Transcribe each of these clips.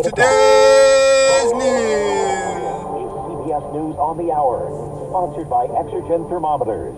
today's news. CBS News on the Hour, sponsored by Exergen Thermometers.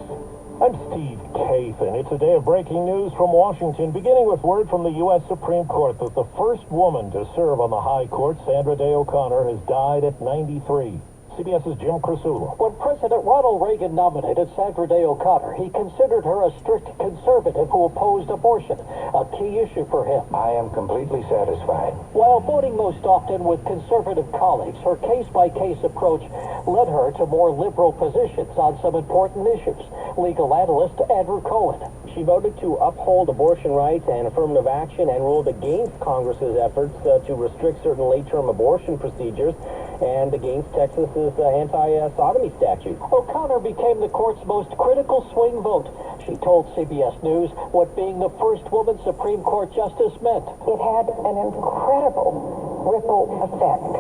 I'm Steve Kathan. It's a day of breaking news from Washington, beginning with word from the U.S. Supreme Court that the first woman to serve on the High Court, Sandra Day O'Connor, has died at 93. CBS's Jim Crisula. When President Ronald Reagan nominated Sandra Day O'Connor, he considered her a strict conservative who opposed abortion, a key issue for him. I am completely satisfied. While voting most often with conservative colleagues, her case-by-case approach led her to more liberal positions on some important issues. Legal analyst Andrew Cohen. She voted to uphold abortion rights and affirmative action and ruled against Congress's efforts to restrict certain late-term abortion procedures and against Texas's anti-sodomy statute. O'Connor became the court's most critical swing vote. She told CBS News what being the first woman Supreme Court justice meant. It had an incredible ripple effect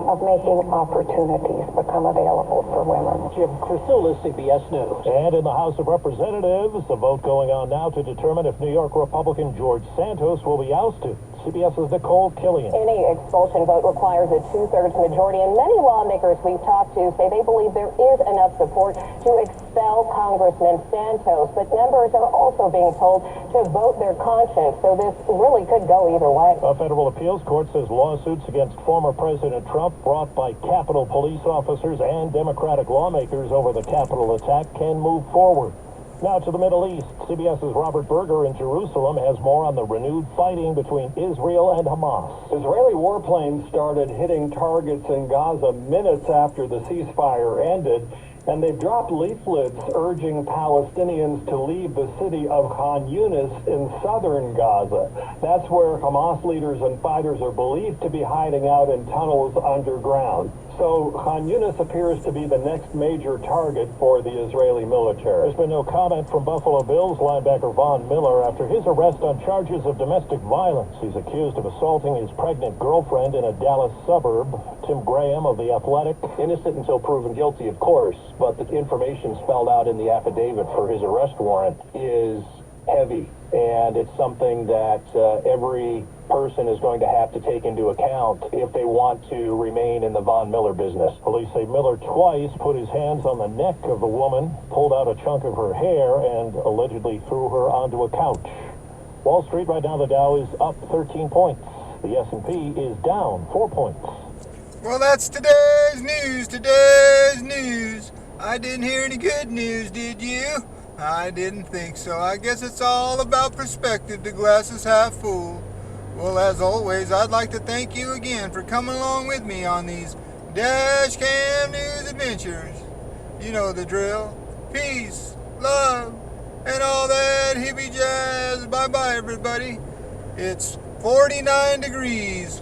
of making opportunities become available for women. Jim Crisula, CBS News. And in the House of Representatives, the vote going on now to determine if New York Republican George Santos will be ousted. CBS's Nicole Killian. Any expulsion vote requires a two-thirds majority, and many lawmakers we've talked to say they believe there is enough support to expel Congressman Santos, but members are also being told to vote their conscience, so this really could go either way. A federal appeals court says lawsuits against former President Trump brought by Capitol police officers and Democratic lawmakers over the Capitol attack can move forward. Now to the Middle East. CBS's Robert Berger in Jerusalem has more on the renewed fighting between Israel and Hamas. Israeli warplanes started hitting targets in Gaza minutes after the ceasefire ended, and they've dropped leaflets urging Palestinians to leave the city of Khan Yunis in southern Gaza. That's where Hamas leaders and fighters are believed to be hiding out in tunnels underground. So Khan Yunis appears to be the next major target for the Israeli military. There's been no comment from Buffalo Bills linebacker Von Miller after his arrest on charges of domestic violence. He's accused of assaulting his pregnant girlfriend in a Dallas suburb. Tim Graham of The Athletic. Innocent until proven guilty, of course, but the information spelled out in the affidavit for his arrest warrant is heavy, and it's something that every person is going to have to take into account if they want to remain in the Von Miller business. Police say Miller twice put his hands on the neck of the woman, pulled out a chunk of her hair, and allegedly threw her onto a couch. Wall Street right now, the Dow is up 13 points. The S&P is down 4 points. Well, that's today's news. I didn't hear any good news, did you? I didn't think so. I guess it's all about perspective. The glass is half full. Well, as always, I'd like to thank you again for coming along with me on these Dash Cam News adventures. You know the drill. Peace, love, and all that hippie jazz. Bye-bye, everybody. It's 49 degrees.